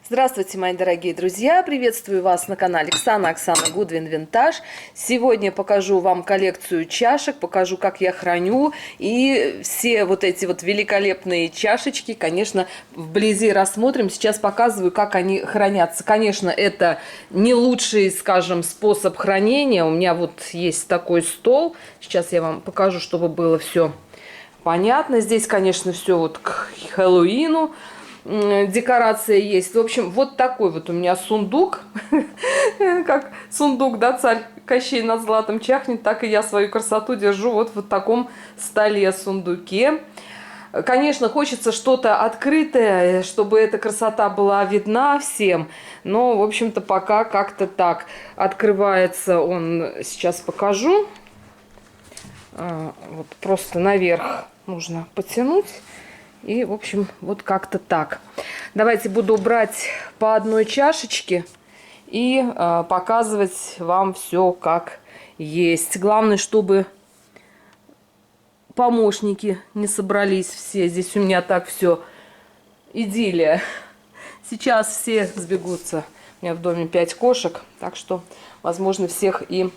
Здравствуйте, мои дорогие друзья! Приветствую вас на канале Оксана Goodwin Vintage. Сегодня покажу вам коллекцию чашек, покажу, как я храню. И все вот эти вот великолепные чашечки, конечно, вблизи рассмотрим. Сейчас показываю, как они хранятся. Конечно, это не лучший, скажем, способ хранения. У меня вот есть такой стол. Сейчас я вам покажу, чтобы было все понятно. Здесь, конечно, все вот к Хэллоуину. Декорация есть. В общем, вот такой вот у меня сундук. Как сундук, да, царь Кощей над златом чахнет, так и я свою красоту держу вот в таком столе-сундуке. Конечно, хочется что-то открытое, чтобы эта красота была видна всем. Но, в общем-то, пока как-то так. Открывается он, сейчас покажу. Вот просто наверх нужно потянуть. И, в общем, вот как-то так. Давайте буду брать по одной чашечке и показывать вам все как есть. Главное, чтобы помощники не собрались все. Здесь у меня так все идиллия. Сейчас все сбегутся. У меня в доме 5 кошек, так что, возможно, всех и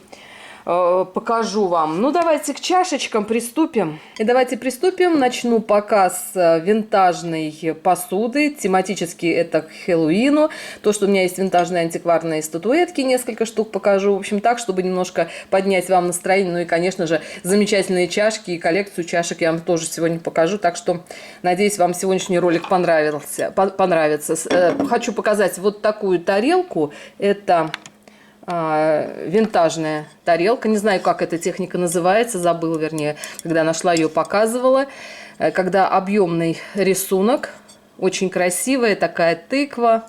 покажу вам. Ну, давайте к чашечкам приступим. И давайте приступим. Начну показ винтажной посуды. Тематически это к Хэллоуину. То, что у меня есть винтажные антикварные статуэтки, несколько штук покажу. В общем, так, чтобы немножко поднять вам настроение. Ну и, конечно же, замечательные чашки и коллекцию чашек я вам тоже сегодня покажу. Так что, надеюсь, вам сегодняшний ролик понравится. Хочу показать вот такую тарелку. Это винтажная тарелка. Не знаю, как эта техника называется. Забыла, вернее, когда нашла ее, показывала. Когда объемный рисунок. Очень красивая такая тыква.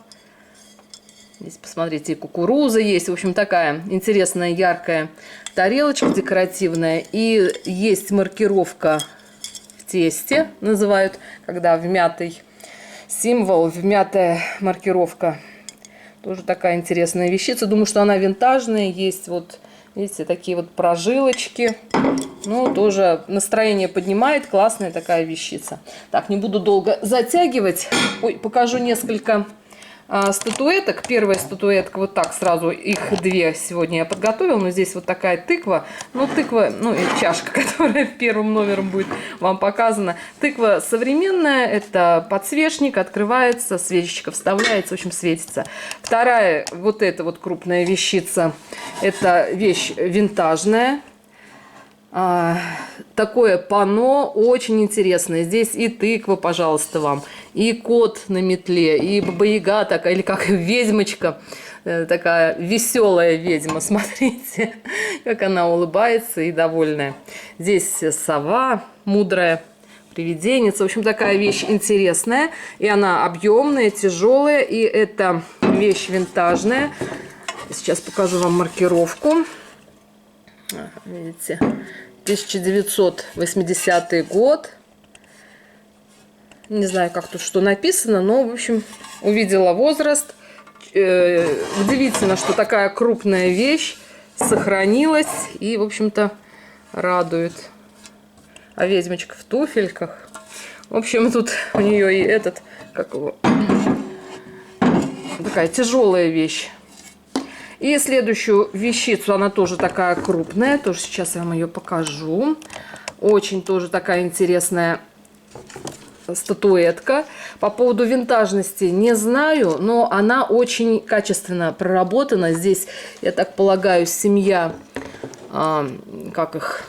Здесь, посмотрите, и кукуруза есть. В общем, такая интересная, яркая тарелочка декоративная. И есть маркировка в тесте, называют, когда вмятый символ, вмятая маркировка. Тоже такая интересная вещица. Думаю, что она винтажная. Есть вот, видите, такие вот прожилочки. Ну, тоже настроение поднимает. Классная такая вещица. Так, не буду долго затягивать. Ой, покажу несколько статуэток. Первая статуэтка, вот так сразу, их две сегодня я подготовила. Но здесь вот такая тыква. Ну, тыква, ну, и чашка, которая первым номером будет вам показана. Тыква современная, это подсвечник, открывается, свечечка вставляется, в общем, светится. Вторая, вот эта вот крупная вещица, это вещь винтажная. Такое панно очень интересное. Здесь и тыква, пожалуйста, вам, и кот на метле, и баба-яга такая, или как ведьмочка, такая веселая ведьма. Смотрите, как она улыбается и довольная. Здесь сова мудрая, привиденница. В общем, такая вещь интересная. И она объемная, тяжелая. И это вещь винтажная. Сейчас покажу вам маркировку. Видите, 1980 год. Не знаю, как тут что написано, но, в общем, увидела возраст. Удивительно, что такая крупная вещь сохранилась и, в общем-то, радует. А ведьмочка в туфельках. В общем, тут у нее и этот, как его, такая тяжелая вещь. И следующую вещицу, она тоже такая крупная, тоже сейчас я вам ее покажу. Очень тоже такая интересная статуэтка. По поводу винтажности не знаю, но она очень качественно проработана. Здесь, я так полагаю, семья, как их,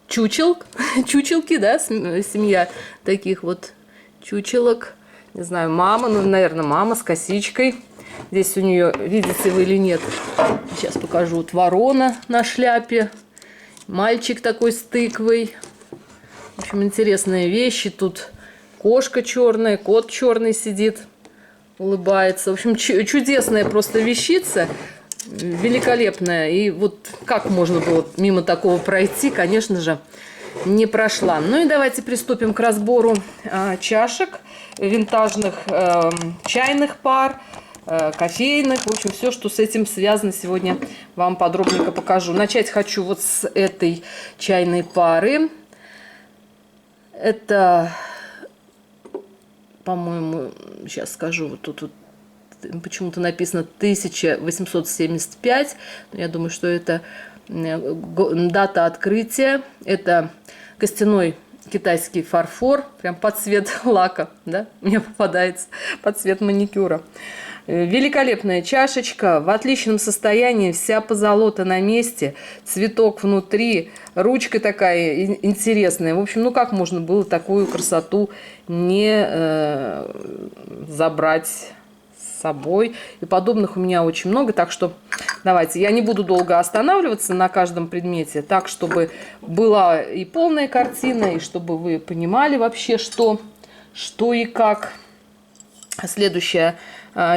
чучелки, да, семья таких вот чучелок. Не знаю, мама, ну, наверное, мама с косичкой. Здесь у нее, видите вы или нет, сейчас покажу, вот ворона на шляпе, мальчик такой с тыквой. В общем, интересные вещи. Тут кошка черная, кот черный сидит, улыбается. В общем, чудесная просто вещица, великолепная. И вот как можно было мимо такого пройти, конечно же, не прошла. Ну и давайте приступим к разбору чашек, винтажных чайных пар, кофейных, в общем, все, что с этим связано, сегодня вам подробненько покажу. Начать хочу вот с этой чайной пары. Это, по-моему, сейчас скажу, вот тут вот почему-то написано 1875. Я думаю, что это дата открытия. Это костяной китайский фарфор, прям под цвет лака, да, мне попадается, под цвет маникюра. Великолепная чашечка, в отличном состоянии, вся позолота на месте, цветок внутри, ручка такая интересная. В общем, ну как можно было такую красоту не забрать с собой? И подобных у меня очень много, так что давайте, я не буду долго останавливаться на каждом предмете, так, чтобы была и полная картина, и чтобы вы понимали вообще, что и как. Следующая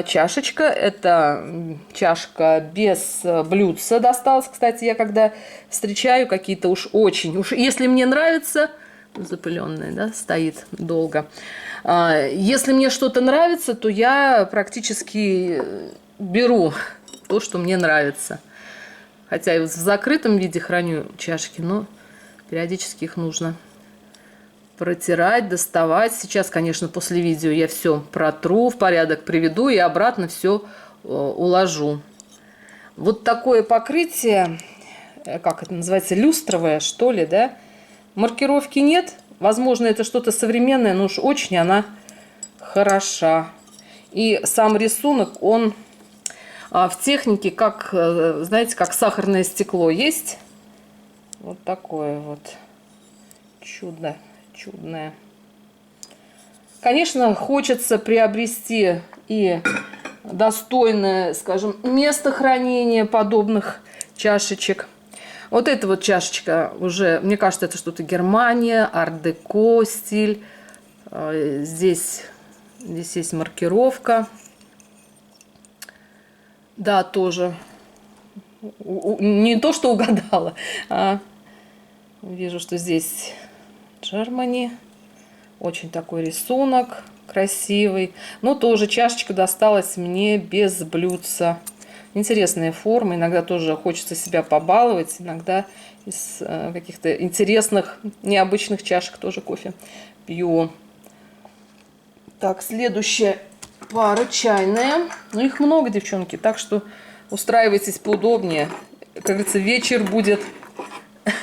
чашечка, это чашка без блюдца досталась. Кстати, я когда встречаю какие-то уж если мне нравится, запыленная, да, стоит долго. Если мне что-то нравится, то я практически беру то, что мне нравится. Хотя и в закрытом виде храню чашки, но периодически их нужно протирать, доставать. Сейчас, конечно, после видео я все протру, в порядок приведу и обратно все уложу. Вот такое покрытие, как это называется, люстровое, что ли, да? Маркировки нет. Возможно, это что-то современное, но уж очень она хороша. И сам рисунок, он в технике, как, знаете, как сахарное стекло есть. Вот такое вот чудо. Чудное. Конечно, хочется приобрести и достойное, скажем, место хранения подобных чашечек. Вот эта вот чашечка уже, мне кажется, это что-то Германия, ар-деко стиль. Здесь есть маркировка. Да, тоже. Не то, что угадала, а вижу, что здесь Germany. Очень такой рисунок красивый. Но тоже чашечка досталась мне без блюдца. Интересная форма. Иногда тоже хочется себя побаловать. Иногда из каких-то интересных, необычных чашек тоже кофе пью. Так, следующая пара чайная. Ну, их много, девчонки. Так что устраивайтесь поудобнее. Как говорится, вечер будет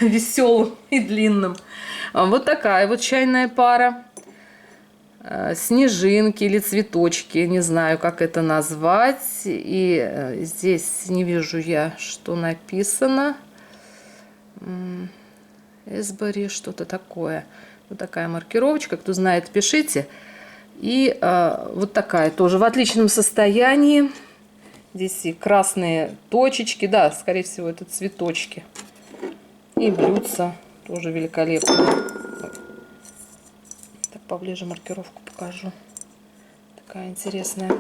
веселым и длинным. Вот такая вот чайная пара. Снежинки или цветочки. Не знаю, как это назвать. И здесь не вижу я, что написано. Эсбери, что-то такое. Вот такая маркировочка. Кто знает, пишите. И вот такая тоже в отличном состоянии. Здесь и красные точечки. Да, скорее всего, это цветочки. И блюдца тоже великолепные. Так, поближе маркировку покажу. Такая интересная.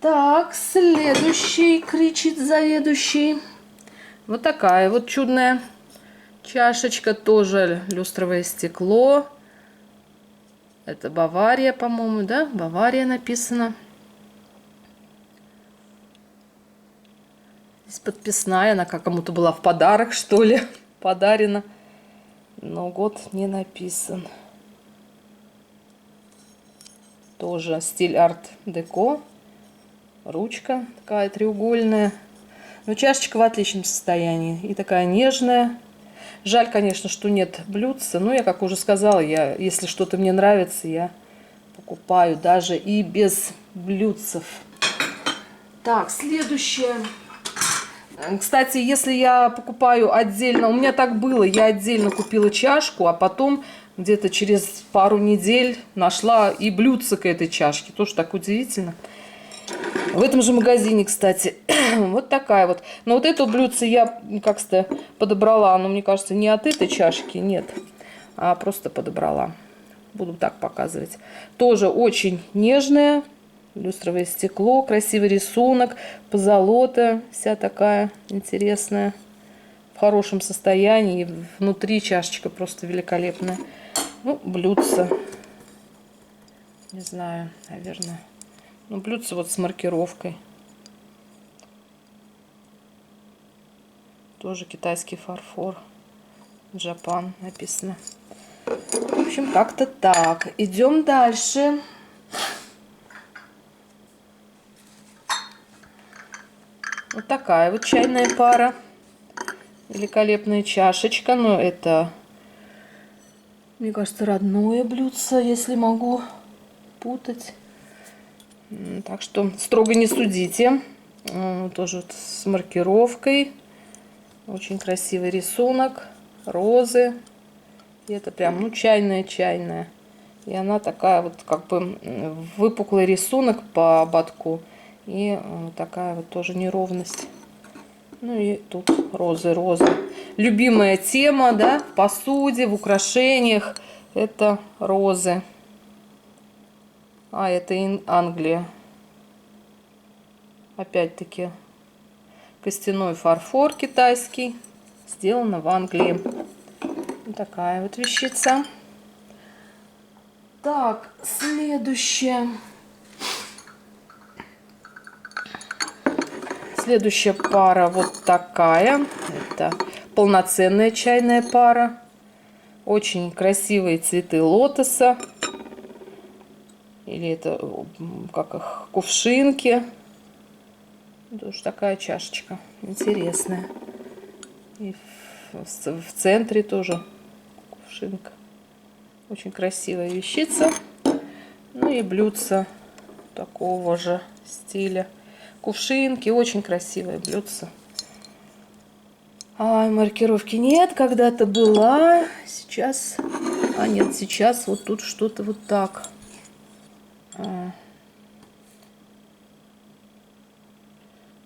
Так, следующий, кричит заведующий. Вот такая вот чудная чашечка. Тоже люстровое стекло. Это Бавария, по-моему, да? Бавария написано. Здесь подписная, она как кому-то была в подарок, что ли, подарена. Но год не написан. Тоже стиль арт-деко. Ручка такая треугольная. Но чашечка в отличном состоянии. И такая нежная. Жаль, конечно, что нет блюдца. Но я, как уже сказала, если что-то мне нравится, я покупаю даже и без блюдцев. Так, следующее. Кстати, если я покупаю отдельно, у меня так было, я отдельно купила чашку, а потом где-то через пару недель нашла и блюдце к этой чашке. Тоже так удивительно. В этом же магазине, кстати, вот такая вот. Но вот это блюдце я как-то подобрала. Оно, мне кажется, не от этой чашки, нет, а просто подобрала. Буду так показывать. Тоже очень нежное. Люстровое стекло, красивый рисунок, позолота вся такая интересная, в хорошем состоянии. Внутри чашечка просто великолепная. Ну, блюдце, не знаю, наверное. Ну, блюдце вот с маркировкой. Тоже китайский фарфор. Japan написано. В общем, как-то так. Идем дальше. Вот такая вот чайная пара. Великолепная чашечка. Но это, мне кажется, родное блюдце, если могу путать. Так что строго не судите. Тоже вот с маркировкой. Очень красивый рисунок. Розы. И это прям, ну, чайная. И она такая вот, как бы, выпуклый рисунок по ободку. И такая вот тоже неровность. Ну и тут розы. Любимая тема, да, в посуде, в украшениях. Это розы. А, это Англия. Опять-таки костяной фарфор китайский. Сделано в Англии. Вот такая вот вещица. Так, следующая пара вот такая. Это полноценная чайная пара. Очень красивые цветы лотоса. Или это, как их, кувшинки. Тоже такая чашечка интересная. И в центре тоже кувшинка. Очень красивая вещица. Ну и блюдце такого же стиля. Кувшинки. Очень красивые блюдца. А маркировки нет. Когда-то была. Сейчас... А нет, сейчас вот тут что-то вот так.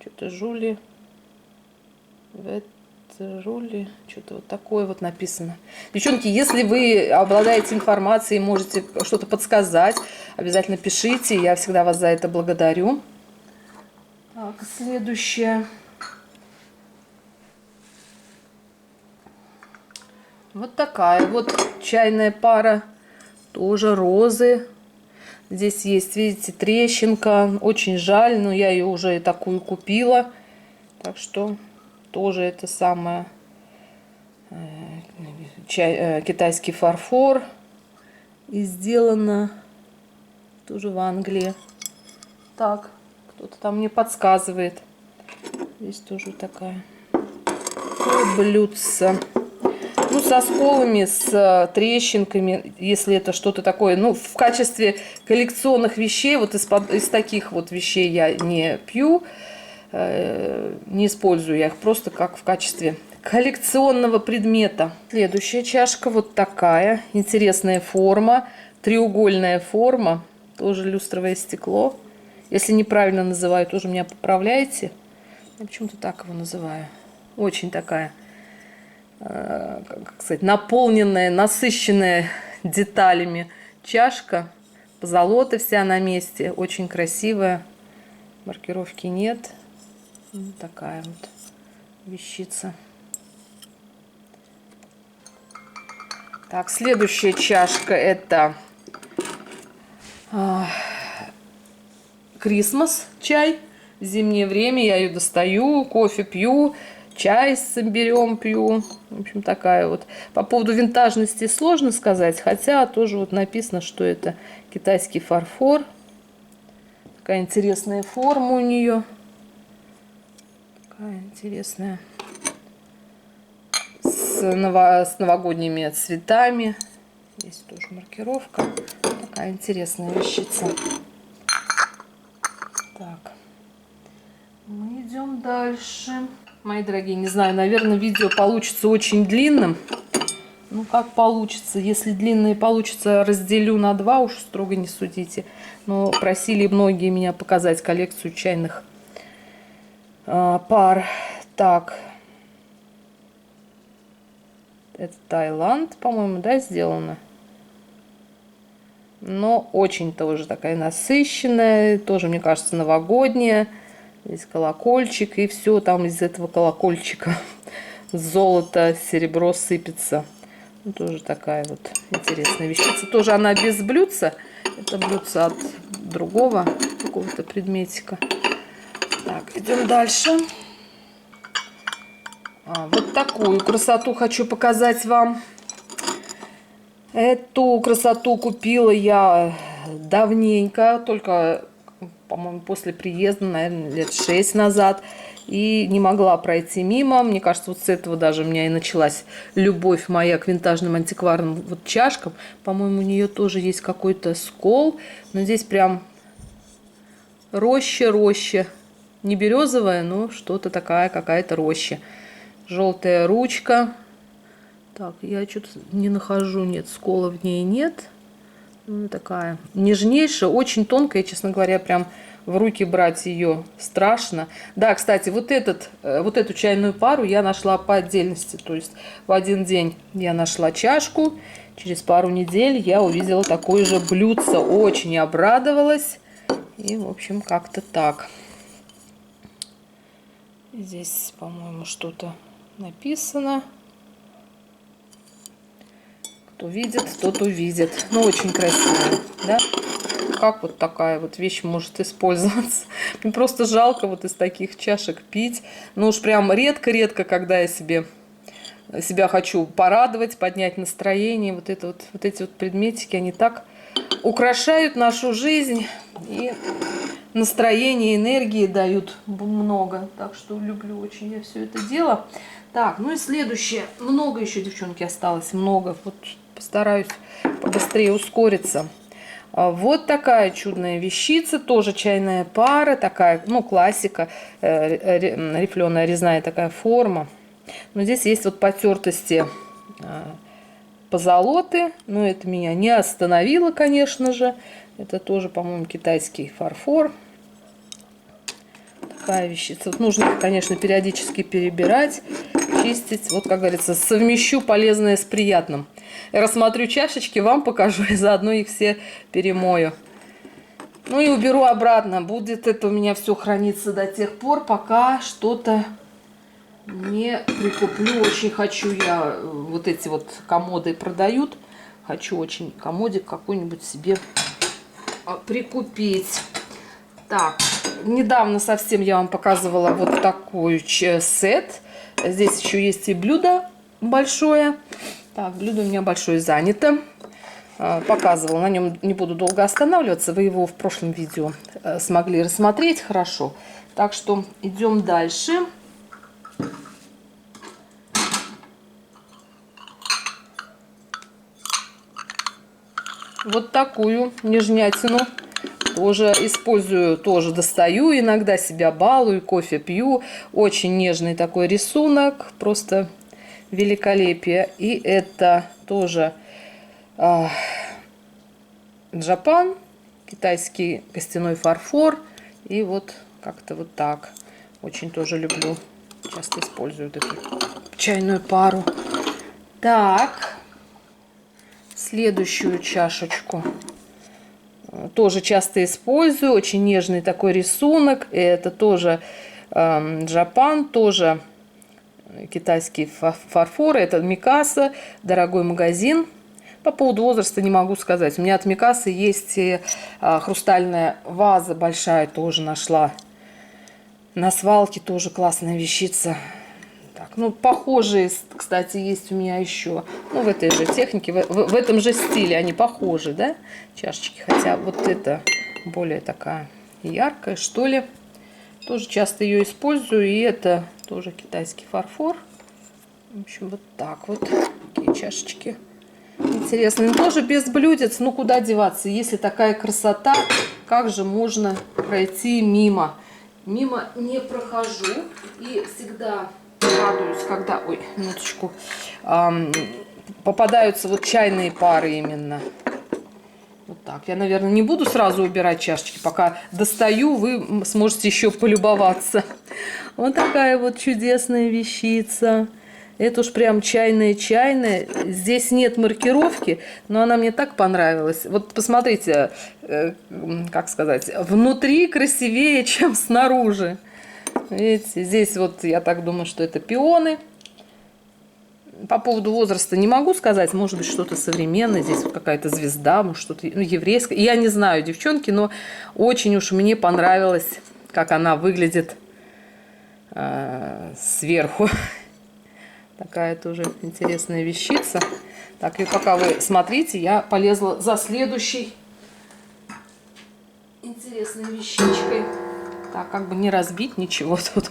Что-то Жули. Жули. Что-то вот такое вот написано. Девчонки, если вы обладаете информацией, можете что-то подсказать, обязательно пишите. Я всегда вас за это благодарю. Так, следующее. Вот такая вот чайная пара. Тоже розы. Здесь есть, видите, трещинка. Очень жаль, но я ее уже и такую купила. Так что тоже это самое китайский фарфор. И сделано тоже в Англии. Так, кто-то там мне подсказывает. Здесь тоже такая блюдце. Ну, со сколами, с трещинками, если это что-то такое. Ну, в качестве коллекционных вещей, вот из таких вот вещей я не пью, не использую я их, просто как в качестве коллекционного предмета. Следующая чашка вот такая. Интересная форма, треугольная форма, тоже люстровое стекло. Если неправильно называю, тоже меня поправляете. Я почему-то так его называю. Очень такая, как сказать, наполненная, насыщенная деталями чашка. Позолота вся на месте. Очень красивая. Маркировки нет. Вот такая вот вещица. Так, следующая чашка это Крисмас чай. В зимнее время я ее достаю, кофе пью, чай с имбирем пью. В общем, такая вот. По поводу винтажности сложно сказать, хотя тоже вот написано, что это китайский фарфор. Такая интересная форма у нее. Такая интересная. С новогодними цветами. Здесь тоже маркировка. Такая интересная вещица. Так. Мы идем дальше. Мои дорогие, не знаю, наверное, видео получится очень длинным. Ну, как получится. Если длинное получится, разделю на 2, уж строго не судите. Но просили многие меня показать коллекцию чайных пар. Так. Это Таиланд, по-моему, да, сделано. Но очень тоже такая насыщенная. Тоже, мне кажется, новогодняя. Здесь колокольчик. И все там из этого колокольчика золото, серебро сыпется. Ну, тоже такая вот интересная вещица. Тоже она без блюдца. Это блюдце от другого какого-то предметика. Так, идем дальше. Вот такую красоту хочу показать вам. Эту красоту купила я давненько, только, по-моему, после приезда, наверное, лет 6 назад. И не могла пройти мимо. Мне кажется, вот с этого даже у меня и началась любовь моя к винтажным антикварным вот чашкам. По-моему, у нее тоже есть какой-то скол. Но здесь прям роща. Не березовая, но что-то такая, какая-то роща. Желтая ручка. Так, я что-то не нахожу, нет, скола в ней нет. Ну, такая нежнейшая, очень тонкая, честно говоря, прям в руки брать ее страшно. Да, кстати, вот эту чайную пару я нашла по отдельности. То есть в один день я нашла чашку, через пару недель я увидела такое же блюдце, очень обрадовалась. И, в общем, как-то так. Здесь, по-моему, что-то написано. Кто видит, тот увидит. Ну, очень красиво, да? Как вот такая вот вещь может использоваться? Мне просто жалко вот из таких чашек пить. Ну уж прям редко-редко, когда я себя хочу порадовать, поднять настроение. Вот эти вот предметики, они так украшают нашу жизнь и настроение, энергии дают много. Так что люблю очень я все это дело. Так, ну и следующее. Много еще, девчонки, осталось. Много. Вот постараюсь побыстрее ускориться. Вот такая чудная вещица. Тоже чайная пара. Такая, ну, классика. Рифленая резная такая форма. Но здесь есть вот потертости позолоты. Но это меня не остановило, конечно же. Это тоже, по-моему, китайский фарфор. Такая вещица. Вот нужно, конечно, периодически перебирать, чистить. Вот, как говорится, совмещу полезное с приятным. Я рассмотрю чашечки, вам покажу и заодно их все перемою. Ну и уберу обратно. Будет это у меня все храниться до тех пор, пока что-то не прикуплю. Очень хочу я, вот эти вот комоды продают. Хочу очень комодик какой-нибудь себе прикупить. Так, недавно совсем я вам показывала вот такой сет. Здесь еще есть и блюдо большое. Так, блюдо у меня большое занято. Показывала, на нем не буду долго останавливаться. Вы его в прошлом видео смогли рассмотреть хорошо. Так что идем дальше. Вот такую нежнятину тоже использую, тоже достаю, иногда себя балую, кофе пью. Очень нежный такой рисунок, просто великолепие. И это тоже Джапан, китайский костяной фарфор. И вот как-то вот так. Очень тоже люблю, часто использую эту чайную пару. Так, следующую чашечку тоже часто использую. Очень нежный такой рисунок. Это тоже Джапан, тоже китайский фарфор. Это Микаса, дорогой магазин. По поводу возраста не могу сказать. У меня от Микасы есть и хрустальная ваза большая, тоже нашла на свалке. Тоже классная вещица. Так, ну, похожие, кстати, есть у меня еще. Ну, в этой же технике, в этом же стиле они похожи, да, чашечки. Хотя вот это более такая яркая, что ли. Тоже часто ее использую. И это тоже китайский фарфор. В общем, вот так вот. Такие чашечки интересные. Но тоже без блюдец. Ну, куда деваться? Если такая красота, как же можно пройти мимо? Мимо не прохожу. И всегда радуюсь, когда, ой, минуточку, попадаются вот чайные пары именно. Вот так. Я, наверное, не буду сразу убирать чашечки. Пока достаю, вы сможете еще полюбоваться. Вот такая вот чудесная вещица. Это уж прям чайная-чайная. Здесь нет маркировки, но она мне так понравилась. Вот посмотрите, как сказать, внутри красивее, чем снаружи. Видите, здесь вот я так думаю, что это пионы. По поводу возраста не могу сказать, может быть, что-то современное. Здесь вот какая-то звезда, может, что-то еврейское. Я не знаю, девчонки, но очень уж мне понравилось, как она выглядит сверху. Такая тоже интересная вещица. Так, и пока вы смотрите, я полезла за следующей интересной вещичкой. Так, как бы не разбить ничего тут.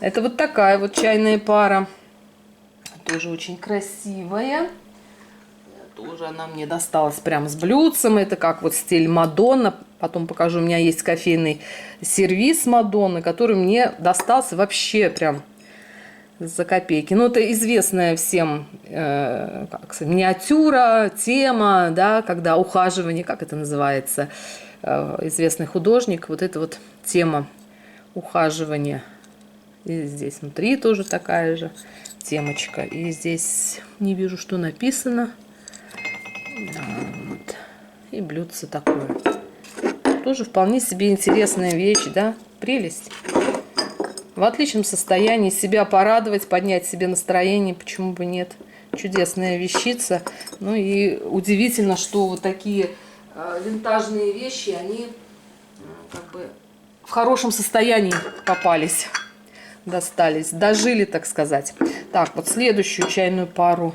Это вот такая вот чайная пара. Тоже очень красивая. Тоже она мне досталась прям с блюдцем. Это как вот стиль Мадонна. Потом покажу. У меня есть кофейный сервиз Мадонны, который мне достался вообще прям за копейки. Ну, это известная всем как сказать, миниатюра, тема, да, когда ухаживание, как это называется, известный художник. Вот эта вот тема ухаживания. И здесь внутри тоже такая же темочка. И здесь не вижу, что написано. Вот. И блюдце такое. Тоже вполне себе интересная вещь, да? Прелесть. В отличном состоянии себя порадовать, поднять себе настроение, почему бы нет. Чудесная вещица. Ну и удивительно, что вот такие винтажные вещи, они как бы в хорошем состоянии попались. Достались, дожили, так сказать. Так, вот следующую чайную пару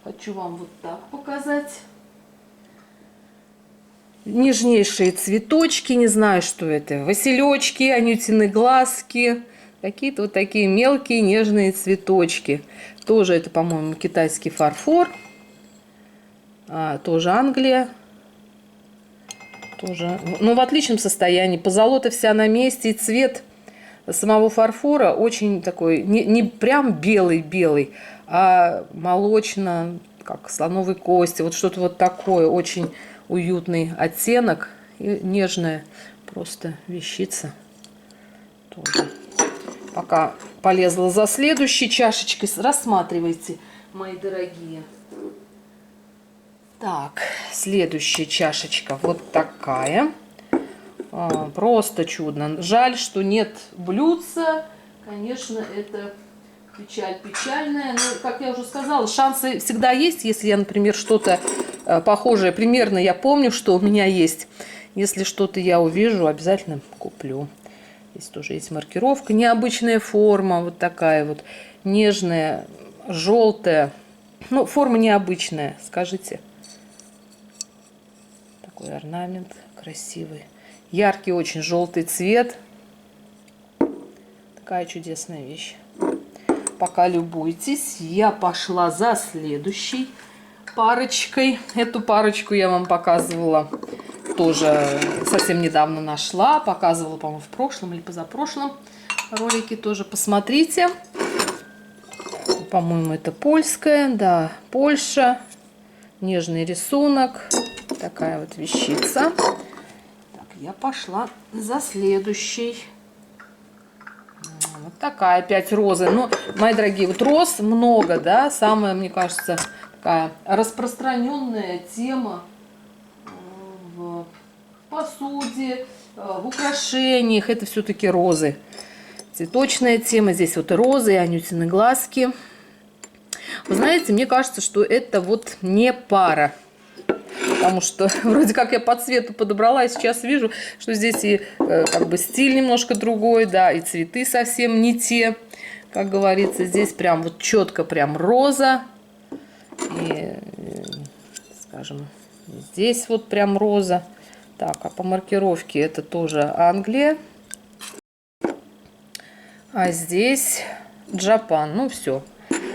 хочу вам вот так показать. Нежнейшие цветочки, не знаю, что это. Василечки, анютины глазки. Какие-то вот такие мелкие нежные цветочки. Тоже это, по-моему, китайский фарфор. Тоже Англия. Тоже, ну, в отличном состоянии. Позолота вся на месте. И цвет самого фарфора очень такой, не прям белый-белый, а молочно, как слоновой кости. Вот что-то вот такое, очень уютный оттенок. И нежная просто вещица. Тоже. Пока полезла за следующей чашечкой. Рассматривайте, мои дорогие. Так, следующая чашечка вот такая. Просто чудно. Жаль, что нет блюдца. Конечно, это печаль печальная. Но, как я уже сказала, шансы всегда есть. Если я, например, что-то похожее, примерно я помню, что у меня есть. Если что-то я увижу, обязательно куплю. Здесь тоже есть маркировка. Необычная форма. Вот такая вот нежная, желтая. Ну, форма необычная, скажите. Такой орнамент красивый. Яркий очень желтый цвет. Такая чудесная вещь. Пока любуйтесь, я пошла за следующей парочкой. Эту парочку я вам показывала тоже совсем недавно нашла. Показывала, по-моему, в прошлом или позапрошлом ролике. Тоже посмотрите. По-моему, это польская. Да, Польша. Нежный рисунок. Такая вот вещица. Я пошла за следующей. Вот такая опять роза. Ну, мои дорогие, вот роз много, да. Самая, мне кажется, такая распространенная тема в посуде, в украшениях. Это все-таки розы. Цветочная тема. Здесь вот и розы, и анютины глазки. Вы знаете, мне кажется, что это вот не пара. Потому что вроде как я по цвету подобрала, и сейчас вижу, что здесь и как бы стиль немножко другой, да, и цветы совсем не те, как говорится. Здесь прям вот четко прям роза. И, скажем, здесь вот прям роза. Так, а по маркировке это тоже Англия. А здесь Джапан. Ну, все.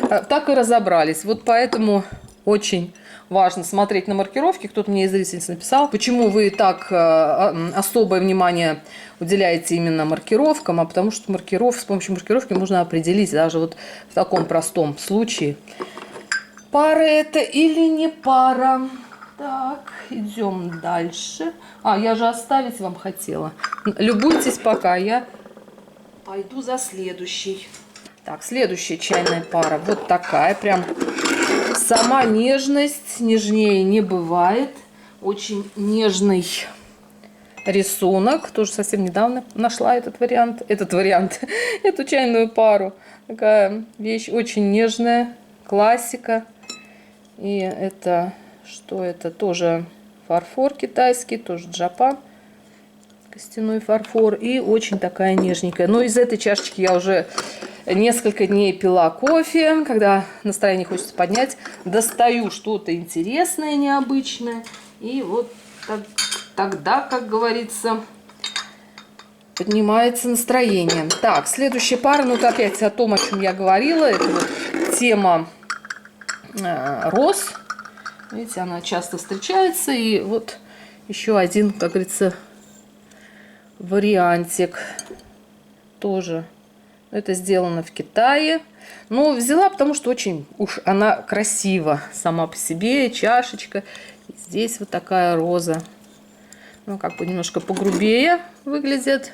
Так и разобрались. Вот поэтому очень важно смотреть на маркировки. Кто-то мне из зрительниц написал, почему вы так особое внимание уделяете именно маркировкам, а потому что с помощью маркировки можно определить даже вот в таком простом случае, пара это или не пара. Так, идем дальше. Я же оставить вам хотела. Любуйтесь пока, я пойду за следующей. Так, следующая чайная пара вот такая, прям сама нежность, нежнее не бывает. Очень нежный рисунок. Тоже совсем недавно нашла эту чайную пару. Такая вещь очень нежная, классика. И это, что это? Тоже фарфор китайский, тоже Джапан. Костяной фарфор. И очень такая нежненькая. Но из этой чашечки я уже несколько дней пила кофе, когда настроение хочется поднять, достаю что-то интересное, необычное, и вот тогда, как говорится, поднимается настроение. Так, следующая пара, ну, это опять о том, о чем я говорила, это вот тема роз. Видите, она часто встречается, и вот еще один, как говорится, вариантик тоже. Это сделано в Китае. Но взяла, потому что очень уж она красива сама по себе. Чашечка. И здесь вот такая роза. Ну, как бы немножко погрубее выглядит.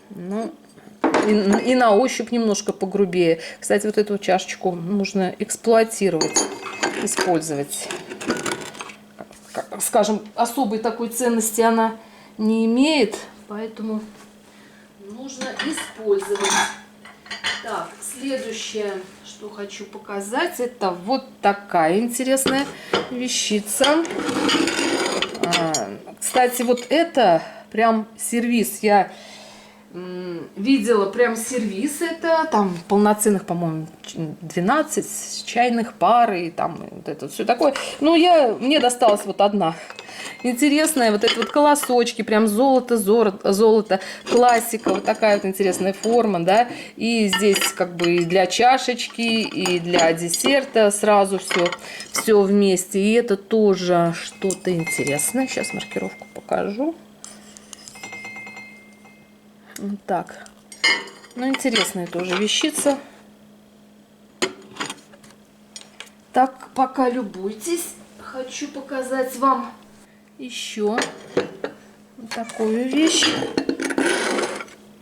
Ну, и на ощупь немножко погрубее. Кстати, вот эту чашечку нужно эксплуатировать, использовать. Скажем, особой такой ценности она не имеет, поэтому нужно использовать. Так, следующее, что хочу показать, это вот такая интересная вещица. Кстати, вот это прям сервиз. Я видела прям сервис, это там полноценных, по-моему, 12 чайных пар и там вот это все такое. Ну, мне досталась вот одна интересная, вот эти вот колосочки, прям золото, классика, вот такая вот интересная форма, да, и здесь как бы и для чашечки, и для десерта сразу все вместе, и это тоже что-то интересное. Сейчас маркировку покажу. Вот так. Ну, интересная тоже вещица. Так, пока любуйтесь. Хочу показать вам еще вот такую вещь.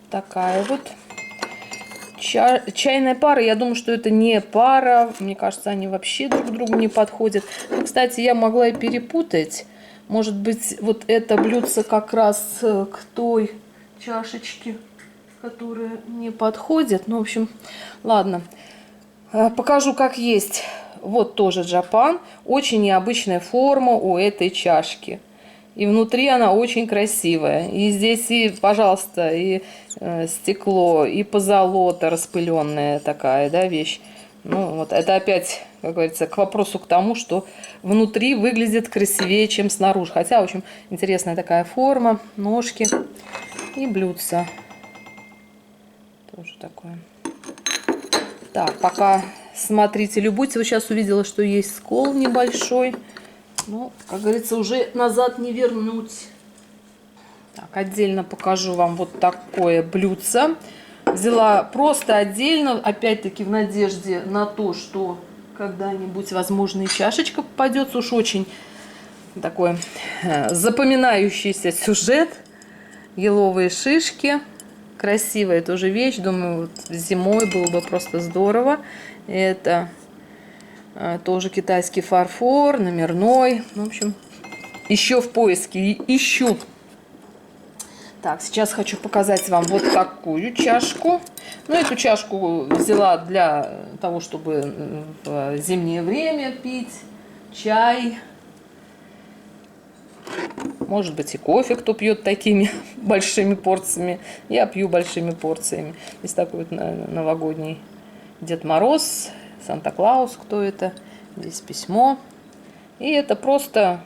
Такая вот чайная пара. Я думаю, что это не пара. Мне кажется, они вообще друг к другу не подходят. Ну, кстати, я могла и перепутать. Может быть, вот это блюдце как раз к той чашечки, которые не подходят. Ну, в общем, ладно. Покажу, как есть. Вот тоже Japan. Очень необычная форма у этой чашки. И внутри она очень красивая. И здесь, и, пожалуйста, и стекло, и позолота распыленная такая, да, вещь. Ну, вот это опять, как говорится, к вопросу к тому, что внутри выглядит красивее, чем снаружи. Хотя, в общем, интересная такая форма, ножки и блюдца. Тоже такое. Так, пока смотрите, любуйтесь. Вот сейчас увидела, что есть скол небольшой. Ну, как говорится, уже назад не вернуть. Так, отдельно покажу вам вот такое блюдце. Взяла просто отдельно, опять-таки в надежде на то, что когда-нибудь, возможно, и чашечка попадется. Уж очень такой запоминающийся сюжет. Еловые шишки. Красивая тоже вещь. Думаю, вот зимой было бы просто здорово. Это тоже китайский фарфор, номерной. В общем, еще в поиске. Ищу. Так, сейчас хочу показать вам вот такую чашку. Ну, эту чашку взяла для того, чтобы в зимнее время пить чай. Может быть, и кофе, кто пьет такими большими порциями. Я пью большими порциями. Здесь такой вот новогодний Дед Мороз, Санта-Клаус, кто это. Здесь письмо. И это просто,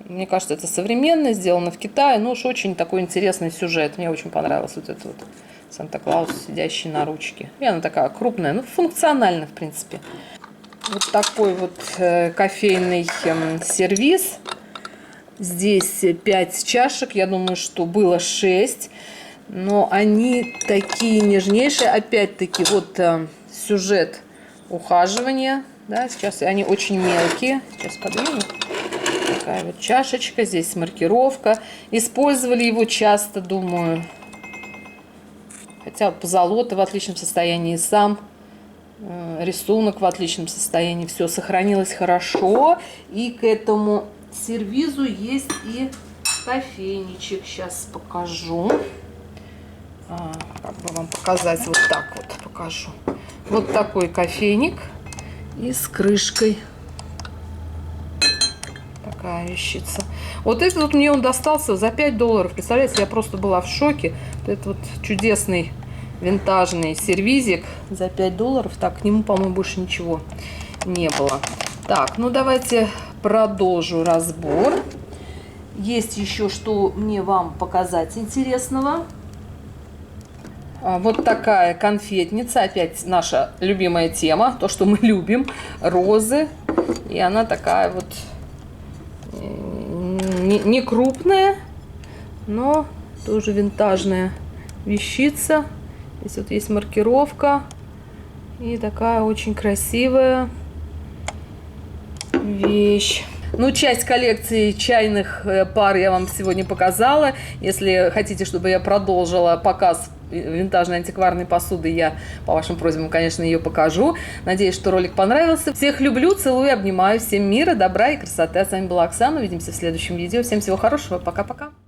мне кажется, это современно, сделано в Китае. Ну уж очень такой интересный сюжет. Мне очень понравился вот этот вот Санта-Клаус, сидящий на ручке. И она такая крупная, ну функциональна, в принципе. Вот такой вот кофейный сервиз. Здесь 5 чашек. Я думаю, что было 6. Но они такие нежнейшие. Опять-таки, вот сюжет ухаживания. Да, сейчас они очень мелкие. Сейчас подвину. Такая вот чашечка. Здесь маркировка. Использовали его часто, думаю. Хотя позолота в отличном состоянии, сам рисунок в отличном состоянии. Все сохранилось хорошо. И к этому сервизу есть и кофейничек. Сейчас покажу. Как бы вам показать? Вот так вот покажу. Вот такой кофейник. И с крышкой. Такая вещица. Вот этот вот мне он достался за $5. Представляете, я просто была в шоке. Вот этот вот чудесный винтажный сервизик за $5. Так, к нему, по-моему, больше ничего не было. Так, ну давайте продолжу разбор. Есть еще что мне вам показать интересного. Вот такая конфетница. Опять наша любимая тема. То, что мы любим. Розы. И она такая вот не крупная, но тоже винтажная вещица. Здесь вот есть маркировка. И такая очень красивая вещь. Ну, часть коллекции чайных пар я вам сегодня показала. Если хотите, чтобы я продолжила показ винтажной антикварной посуды, я по вашим просьбам, конечно, ее покажу. Надеюсь, что ролик понравился. Всех люблю, целую, обнимаю. Всем мира, добра и красоты. А с вами была Оксана. Увидимся в следующем видео. Всем всего хорошего. Пока-пока.